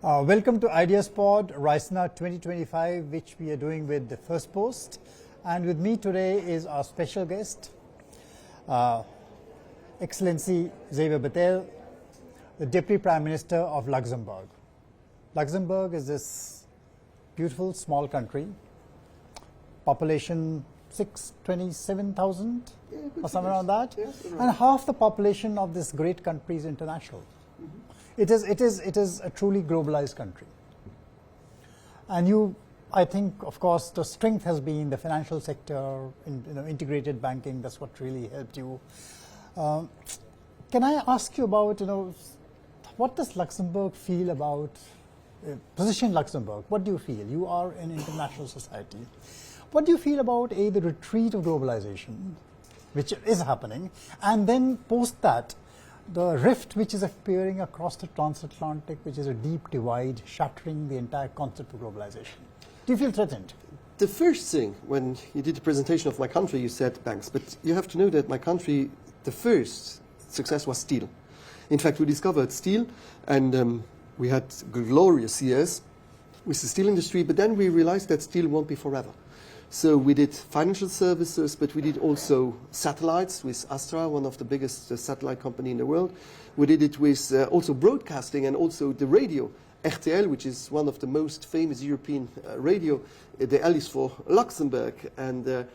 Welcome to Ideas Pod, Raisina 2025, which we are doing with the Firstpost. And with me today is our special guest, Excellency Xavier Bettel, the Deputy Prime Minister of Luxembourg. Luxembourg is this beautiful small country, population 627,000 or somewhere around that, and half the population of this great country is international. It is a truly globalized country. And I think, of course, the strength has been the financial sector, integrated banking. That's what really helped you. Can I ask you about, what does Luxembourg feel about position Luxembourg? What do you feel? You are in international society. What do you feel about the retreat of globalization, which is happening, and then post that, the rift which is appearing across the transatlantic, which is a deep divide, shattering the entire concept of globalization? Do you feel threatened? The first thing, when you did the presentation of my country, you said banks. But you have to know that my country, the first success was steel. In fact, we discovered steel, and we had glorious years with the steel industry, but then we realized that steel won't be forever. So we did financial services, but we did also satellites with Astra, one of the biggest satellite company in the world. We did it with also broadcasting and also the radio. RTL, which is one of the most famous European radio, the L is for Luxembourg. And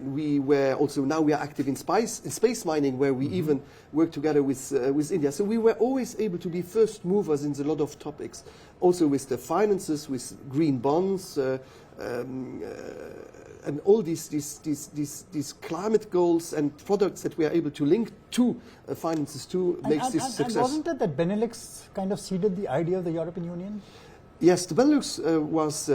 we were also, now we are active in space mining, where we even work together with India. So we were always able to be first movers in a lot of topics. Also with the finances, with green bonds, and all these climate goals and products that we are able to link to finances to makes this success. And wasn't it that Benelux kind of seeded the idea of the European Union? Yes, the Benelux was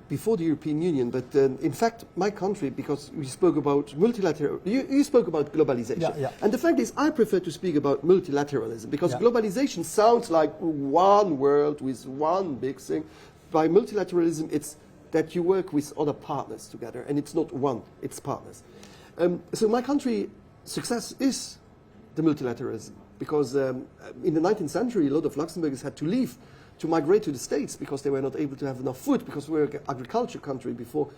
before the European Union, but in fact, my country, because we spoke about multilateral, you spoke about globalization. Yeah. And the fact is, I prefer to speak about multilateralism, because globalization sounds like one world with one big thing. By multilateralism, it's that you work with other partners together, and it's not one, it's partners. So my country success is the multilateralism, because in the 19th century, a lot of Luxembourgers had to leave to migrate to the States because they were not able to have enough food, because we were an agriculture country before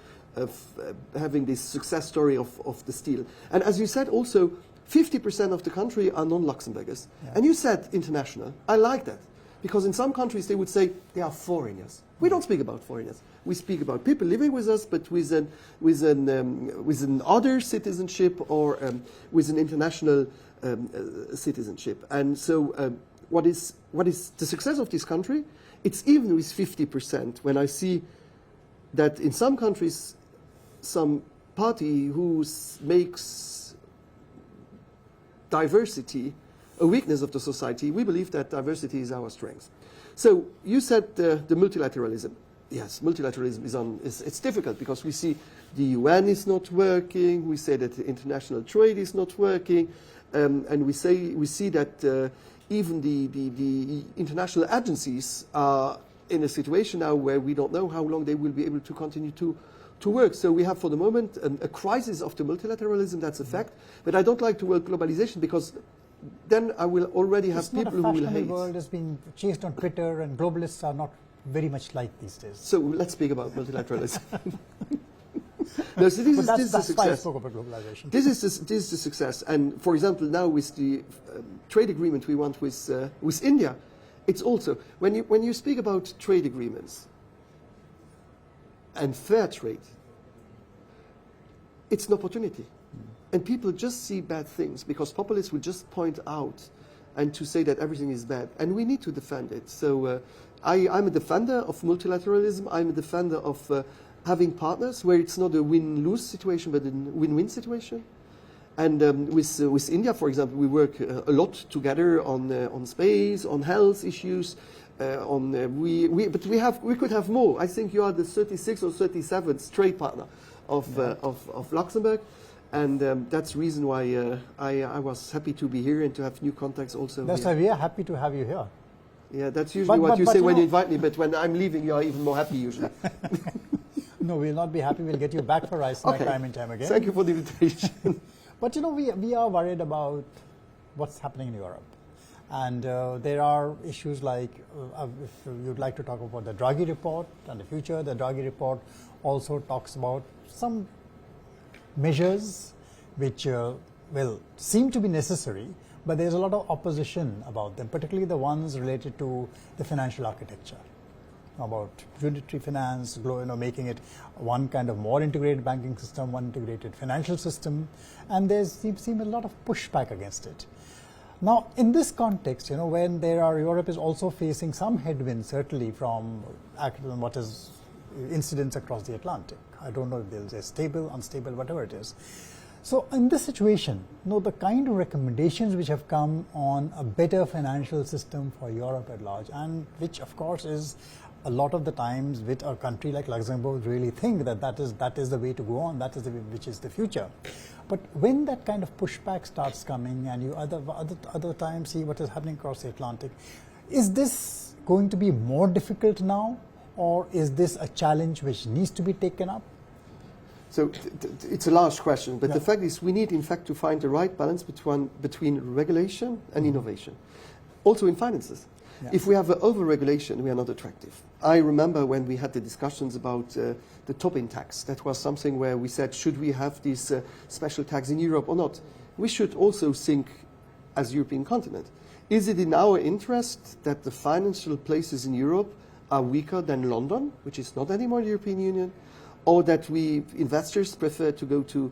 having this success story of the steel. And as you said also, 50% of the country are non-Luxembourgers. Yeah. And you said international. I like that. Because in some countries they would say they are foreigners. We don't speak about foreigners. We speak about people living with us, but with an other citizenship or with an international citizenship. And so what is the success of this country? It's even with 50%. When I see that in some countries, some party who makes diversity a weakness of the society, we believe that diversity is our strength. So you said the multilateralism. Yes, multilateralism it's difficult because we see the UN is not working. We say that the international trade is not working, and we see that even the international agencies are in a situation now where we don't know how long they will be able to continue to work. So we have for the moment a crisis of the multilateralism. That's a fact. But I don't like the word globalization, because then I will already have people who will hate. The world is being chased on Twitter, and globalists are not very much like these days. So let's speak about multilateralism. No, so this is the success. Why I spoke about globalization. This is the success. And for example, now with the trade agreement we want with India, it's also when you speak about trade agreements and fair trade, it's an opportunity. And people just see bad things because populists will just point out and to say that everything is bad. And we need to defend it. So I'm a defender of multilateralism. I'm a defender of having partners where it's not a win-lose situation, but a win-win situation. And with India, for example, we work a lot together on space, on health issues. But we could have more. I think you are the 36th or 37th trade partner of Luxembourg. And that's the reason why I was happy to be here and to have new contacts also. That's why we are happy to have you here. Yeah, that's usually what you say when you invite me, but when I'm leaving, you are even more happy usually. No, we'll not be happy. We'll get you back for Raisina time and time again. Thank you for the invitation. But we are worried about what's happening in Europe. And there are issues like, if you'd like to talk about the Draghi report and the future, the Draghi report also talks about some measures which will seem to be necessary, but there's a lot of opposition about them, particularly the ones related to the financial architecture, about unitary finance, making it one kind of more integrated banking system, one integrated financial system, and there seems a lot of pushback against it. Now, in this context, when Europe is also facing some headwinds, certainly from what is incidents across the Atlantic. I don't know if there's a stable, unstable, whatever it is. So in this situation, the kind of recommendations which have come on a better financial system for Europe at large, and which of course is a lot of the times with a country like Luxembourg really think that is the way to go on, that is which is the future. But when that kind of pushback starts coming, and you other times see what is happening across the Atlantic, is this going to be more difficult now, or is this a challenge which needs to be taken up? So it's a large question, but the fact is we need in fact to find the right balance between regulation and innovation. Also in finances. Yeah. If we have over-regulation, we are not attractive. I remember when we had the discussions about the Tobin tax. That was something where we said, should we have this special tax in Europe or not? We should also think as European continent. Is it in our interest that the financial places in Europe are weaker than London, which is not anymore the European Union, or that investors prefer to go to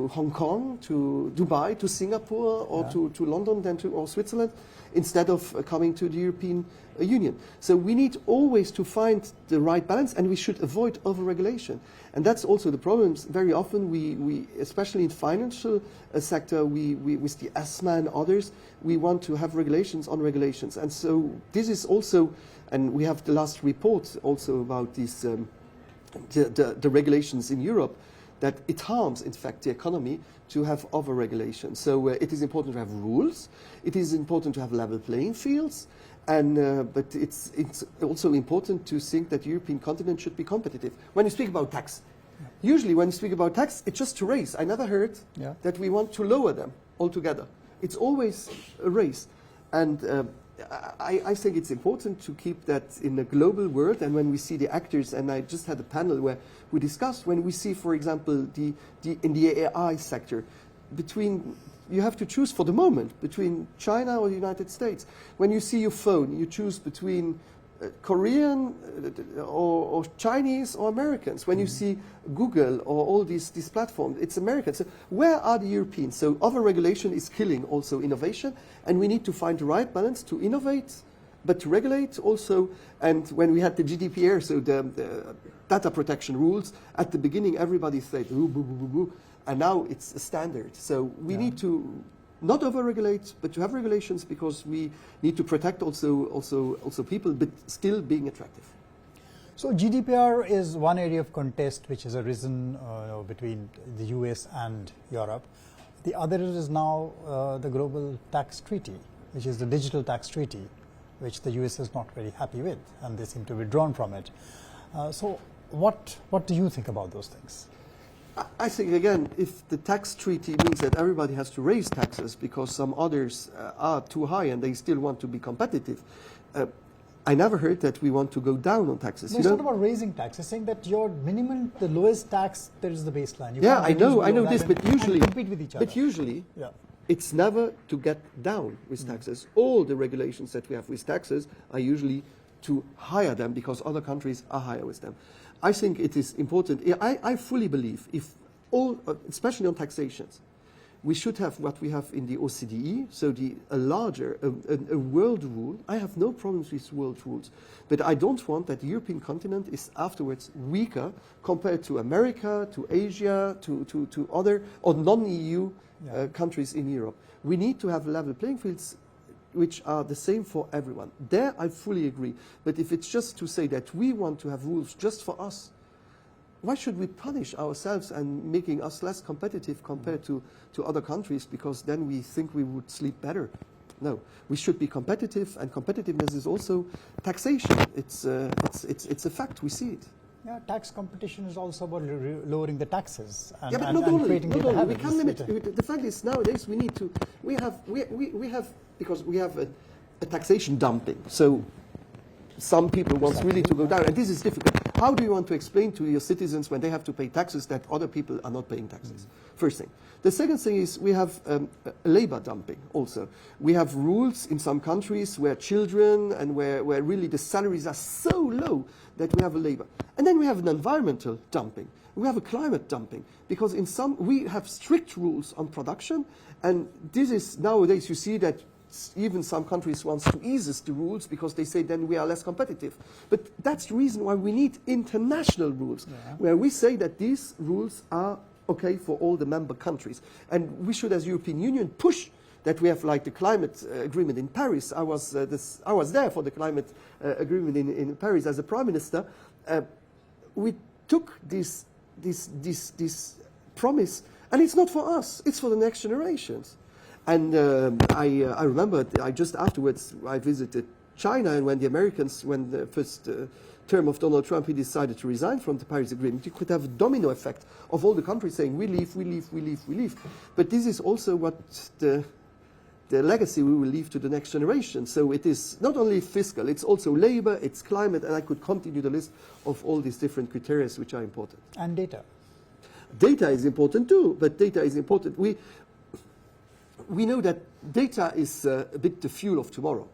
Hong Kong, to Dubai, to Singapore, or to London or Switzerland, instead of coming to the European Union. So we need always to find the right balance, and we should avoid over-regulation. And that's also the problem. Very often, we especially in financial sector, with the ESMA and others, we want to have regulations on regulations. And so this is also, and we have the last report also about this, the regulations in Europe, that it harms, in fact, the economy to have over-regulation. So it is important to have rules. It is important to have level playing fields. And but it's also important to think that the European continent should be competitive. When you speak about tax, usually when you speak about tax, it's just to raise. I never heard that we want to lower them altogether. It's always a raise. And I think it's important to keep that in the global world. And when we see the actors, and I just had a panel where we discussed, when we see, for example, in the AI sector, you have to choose for the moment between China or the United States. When you see your phone, you choose between Korean or Chinese or Americans. When you see Google or all these platforms, it's Americans. So where are the Europeans? So over-regulation is killing also innovation, and we need to find the right balance to innovate, but to regulate also. And when we had the GDPR, so the data protection rules, at the beginning everybody said, ooh, boo, boo, boo, boo, and now it's a standard. So we need to not over-regulate, but to have regulations, because we need to protect also people, but still being attractive. So GDPR is one area of contest which has arisen between the US and Europe. The other is now the Global Tax Treaty, which is the digital tax treaty, which the US is not very happy with, and they seem to withdrawn from it. So what do you think about those things? I think, again, if the tax treaty means that everybody has to raise taxes because some others are too high and they still want to be competitive, I never heard that we want to go down on taxes. No, it's not about raising taxes. It's saying that your minimum, the lowest tax, there is the baseline. You I know this, but usually, compete with each other. But usually, it's never to get down with taxes. All the regulations that we have with taxes are usually to higher them because other countries are higher with them. I think it is important. I fully believe if all, especially on taxations, we should have what we have in the OCDE, so a larger, a world rule. I have no problems with world rules, but I don't want that the European continent is afterwards weaker compared to America, to Asia, to other or non-EU countries in Europe. We need to have level playing fields which are the same for everyone. There I fully agree. But if it's just to say that we want to have rules just for us, why should we punish ourselves and making us less competitive compared to other countries, because then we think we would sleep better? No, we should be competitive, and competitiveness is also taxation. It's a fact, we see it. Yeah, tax competition is also about lowering the taxes and, but and creating not data only. We habits. can limit. The fact is nowadays we have because we have a taxation dumping. So some people want really to go down, and this is difficult. How do you want to explain to your citizens when they have to pay taxes that other people are not paying taxes? First thing. The second thing is we have labor dumping also. We have rules in some countries where children and where really the salaries are so low that we have a labor. And then we have an environmental dumping. We have a climate dumping because we have strict rules on production, and this is nowadays you see that even some countries want to ease the rules because they say then we are less competitive. But that's the reason why we need international rules, where we say that these rules are okay for all the member countries. And we should, as European Union, push that we have like the climate agreement in Paris. I was there for the climate agreement in Paris as a prime minister. We took this promise, and it's not for us, it's for the next generations. And I remember just afterwards I visited China, and when the first term of Donald Trump, he decided to resign from the Paris Agreement, you could have a domino effect of all the countries saying, we leave, we leave, we leave, we leave. But this is also what the legacy we will leave to the next generation. So it is not only fiscal, it's also labor, it's climate, and I could continue the list of all these different criteria which are important. And data. Data is important too, but data is important. We know that data is a bit the fuel of tomorrow.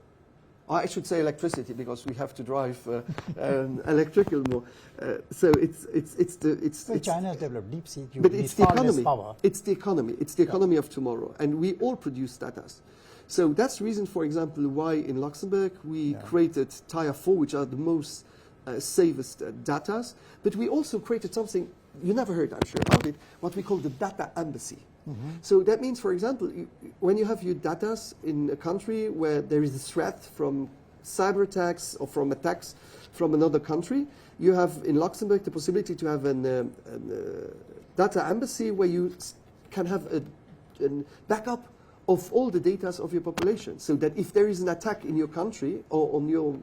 Or I should say electricity, because we have to drive electrical more. So China has developed deep sea. But it's the economy. Power. It's the economy. It's the economy of tomorrow, and we all produce data. So that's the reason, for example, why in Luxembourg we created Tier 4, which are the most safest data. But we also created something you never heard, I'm sure, about it, what we call the data embassy. So that means, for example, when you have your data in a country where there is a threat from cyber attacks or from attacks from another country, you have in Luxembourg the possibility to have a data embassy where you can have a backup of all the data of your population, so that if there is an attack in your country or on your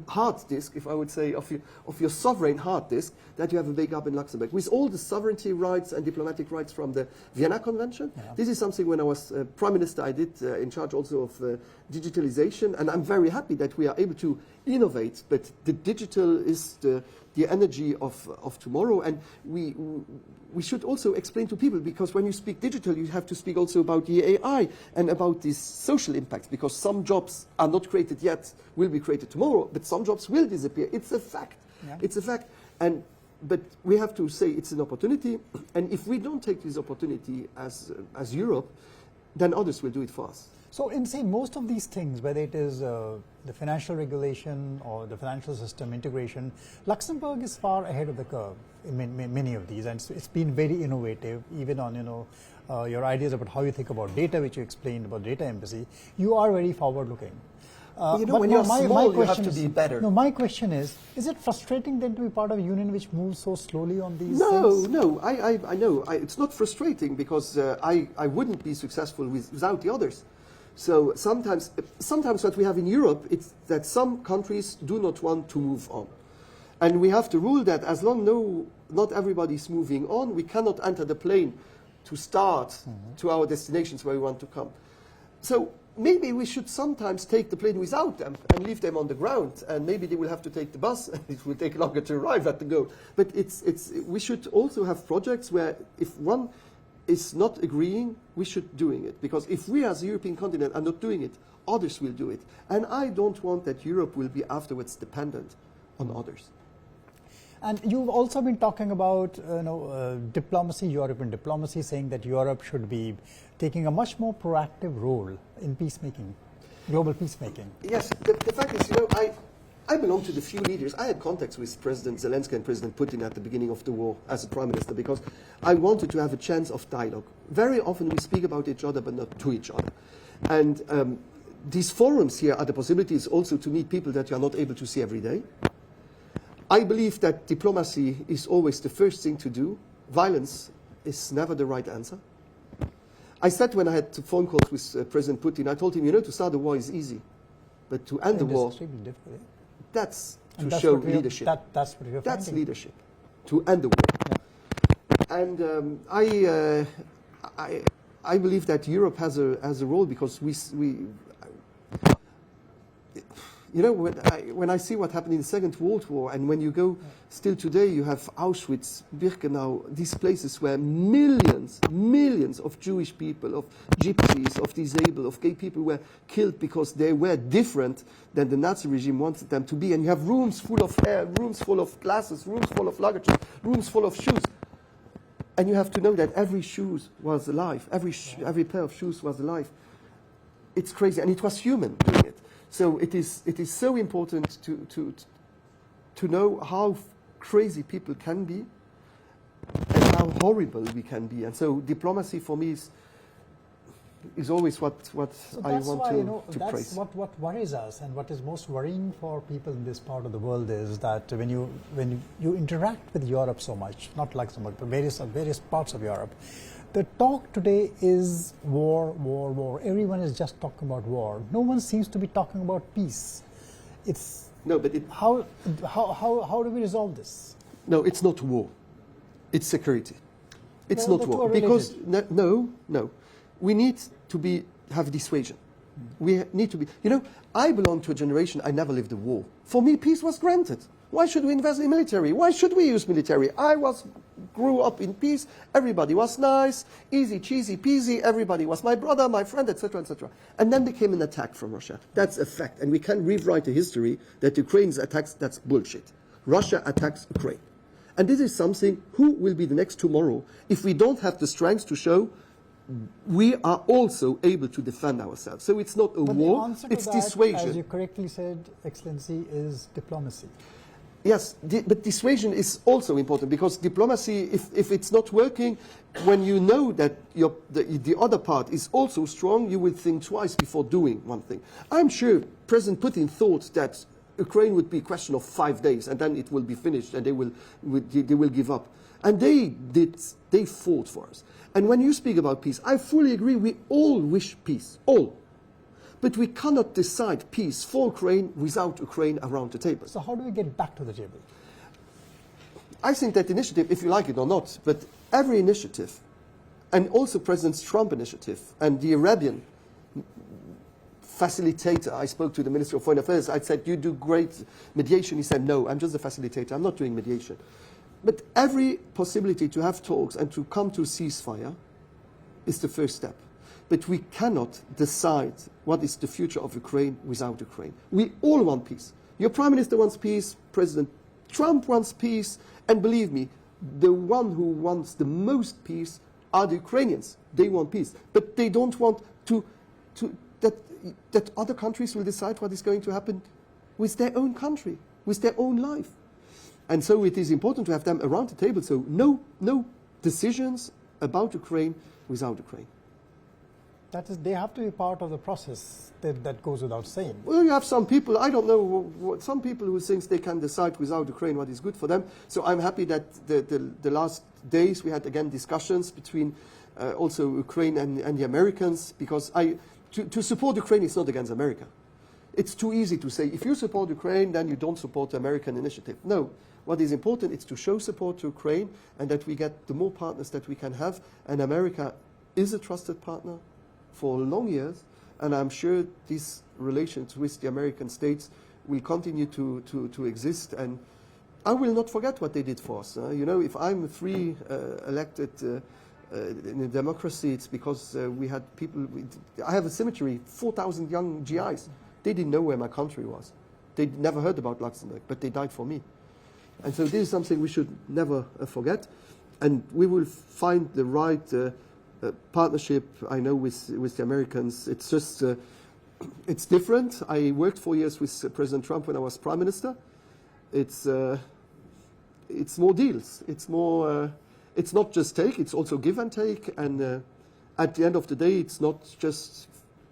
hard disk, if I would say, of your sovereign hard disk, that you have a backup in Luxembourg. With all the sovereignty rights and diplomatic rights from the Vienna Convention, this is something when I was Prime Minister I did in charge also of digitalization, and I'm very happy that we are able to innovate, but the digital is the energy of tomorrow, and we should also explain to people, because when you speak digital, you have to speak also about the AI and about these social impacts, because some jobs are not created yet, will be created tomorrow, but some jobs will disappear. It's a fact. Yeah. It's a fact. But we have to say it's an opportunity, and if we don't take this opportunity as Europe, then others will do it for us. So in say most of these things, whether it is the financial regulation or the financial system integration, Luxembourg is far ahead of the curve in many of these, and it's been very innovative, even on your ideas about how you think about data, which you explained about data embassy. You are very forward-looking. When you're small, you have to be better. No, my question is it frustrating then to be part of a union which moves so slowly on these things? No, I know. It's not frustrating, because I wouldn't be successful without the others. So sometimes what we have in Europe, it's that some countries do not want to move on. And we have to rule that as long not everybody's moving on, we cannot enter the plane to start to our destinations where we want to come. So maybe we should sometimes take the plane without them and leave them on the ground, and maybe they will have to take the bus, and it will take longer to arrive at the goal. But we should also have projects where if one is not agreeing, we should doing it. Because if we as a European continent are not doing it, others will do it. And I don't want that Europe will be afterwards dependent on others. And you've also been talking about diplomacy, European diplomacy, saying that Europe should be taking a much more proactive role in peacemaking, global peacemaking. Yes, the fact is, I belong to the few leaders. I had contacts with President Zelensky and President Putin at the beginning of the war as a prime minister, because I wanted to have a chance of dialogue. Very often we speak about each other, but not to each other. And these forums here are the possibilities also to meet people that you are not able to see every day. I believe that diplomacy is always the first thing to do. Violence is never the right answer. I said when I had phone calls with President Putin, I told him, to start a war is easy, but to end the war, that's to show leadership. That's what you're That's finding. leadership, to end the war. Yeah. And I believe that Europe has a role, because you know, when I see what happened in the Second World War, and when you go, still today, you have Auschwitz, Birkenau, these places where millions of Jewish people, of gypsies, of disabled, of gay people were killed because they were different than the Nazi regime wanted them to be. And you have rooms full of hair, rooms full of glasses, rooms full of luggage, rooms full of shoes. And you have to know that every shoe was alive, every pair of shoes was alive. It's crazy, and it was human doing it. So it is so important to know how crazy people can be and how horrible we can be. And so diplomacy for me is always what I want to praise. That's what worries us, and what is most worrying for people in this part of the world is that when you interact with Europe so much, not Luxembourg, but various parts of Europe, the talk today is war, war, war. Everyone is just talking about war. No one seems to be talking about peace. How do we resolve this? No, it's not war. It's security. It's not war. Because no. We need to have dissuasion. We need to be. You know, I belong to a generation. I never lived a war. For me, peace was granted. Why should we invest in military? Why should we use military? I grew up in peace. Everybody was nice, easy, cheesy, peasy. Everybody was my brother, my friend, etc., etc. And then there came an attack from Russia. That's a fact, and we can rewrite the history that Ukraine's attacks. That's bullshit. Russia attacks Ukraine, and this is something. Who will be the next tomorrow if we don't have the strength to show we are also able to defend ourselves? So it's not a war, it's dissuasion. As you correctly said, Excellency, is diplomacy. Yes, but dissuasion is also important, because diplomacy, if it's not working, when you know that the other part is also strong, you will think twice before doing one thing. I'm sure President Putin thought that Ukraine would be a question of 5 days, and then it will be finished, and they will give up. And they fought for us. And when you speak about peace, I fully agree, we all wish peace, all. But we cannot decide peace for Ukraine without Ukraine around the table. So how do we get back to the table? I think that initiative, if you like it or not, but every initiative, and also President Trump's initiative, and the Arabian facilitator, I spoke to the Minister of Foreign Affairs, I said, you do great mediation. He said, no, I'm just a facilitator, I'm not doing mediation. But every possibility to have talks and to come to a ceasefire is the first step. But we cannot decide what is the future of Ukraine without Ukraine. We all want peace. Your Prime Minister wants peace, President Trump wants peace, and believe me, the one who wants the most peace are the Ukrainians. They want peace. But they don't want that other countries will decide what is going to happen with their own country, with their own life. And so it is important to have them around the table. So no decisions about Ukraine without Ukraine. They have to be part of the process. That goes without saying. Well, you have some people, I don't know, some people who think they can decide without Ukraine what is good for them. So I'm happy that the last days we had again discussions between also Ukraine and the Americans, because to support Ukraine is not against America. It's too easy to say, if you support Ukraine, then you don't support the American initiative. No. What is important is to show support to Ukraine, and that we get the more partners that we can have. And America is a trusted partner for long years, and I'm sure these relations with the American states will continue to exist. And I will not forget what they did for us. You know, if I'm free elected in a democracy, it's because we had people. I have a cemetery, 4,000 young GIs. They didn't know where my country was. They never heard about Luxembourg, but they died for me. And so this is something we should never forget. And we will find the right partnership, I know, with the Americans. It's just, it's different. I worked 4 years with President Trump when I was Prime Minister. It's more deals. It's more, it's not just take, it's also give and take. And at the end of the day, it's not just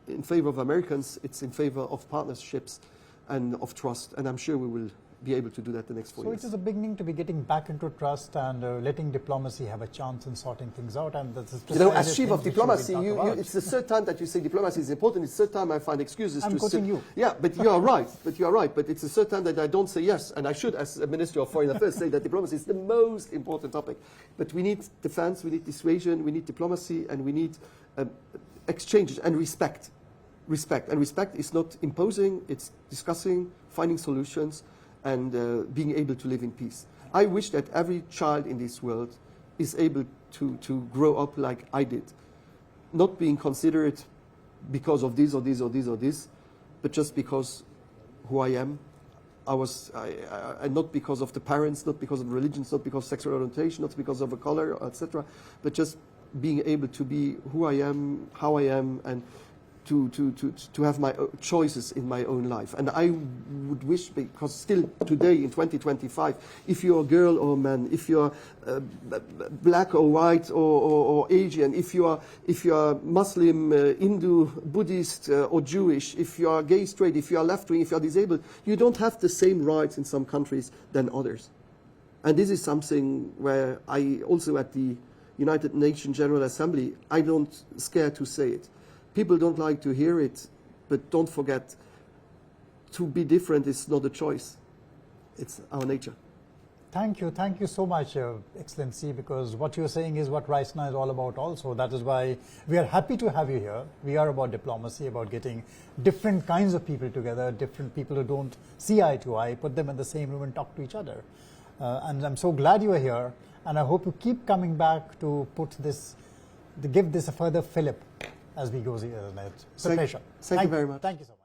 in favor of Americans, it's in favor of partnerships and of trust. And I'm sure we will be able to do that the next 4 years. So it is a beginning to be getting back into trust and letting diplomacy have a chance in sorting things out. And that's you know, as chief of diplomacy, it's the third time that you say diplomacy is important. It's the third time I find excuses I'm quoting you. Yeah, but you are right. But you are right. But it's the third time that I don't say yes, and I should, as a Minister of Foreign Affairs, say that diplomacy is the most important topic. But we need defense, we need dissuasion, we need diplomacy, and we need exchanges and respect. respect. And respect is not imposing, it's discussing, finding solutions, and being able to live in peace. I wish that every child in this world is able to grow up like I did, not being considered because of this or this or this or this, but just because who I am. And not because of the parents, not because of religions, not because of sexual orientation, not because of a color, etc., but just being able to be who I am, how I am, and to have my choices in my own life. And I would wish, because still today in 2025, if you're a girl or a man, if you're black or white or Asian, if you are Muslim, Hindu, Buddhist or Jewish, if you are gay, straight, if you are left-wing, if you are disabled, you don't have the same rights in some countries than others. And this is something where I also at the United Nations General Assembly, I don't scare to say it. People don't like to hear it, but don't forget, to be different is not a choice. It's our nature. Thank you so much, Excellency, because what you're saying is what Raisina is all about also. That is why we are happy to have you here. We are about diplomacy, about getting different kinds of people together, different people who don't see eye to eye, put them in the same room and talk to each other. And I'm so glad you are here, and I hope you keep coming back to give this a further fillip as we go. It's a pleasure. Thank you very much. Thank you so much.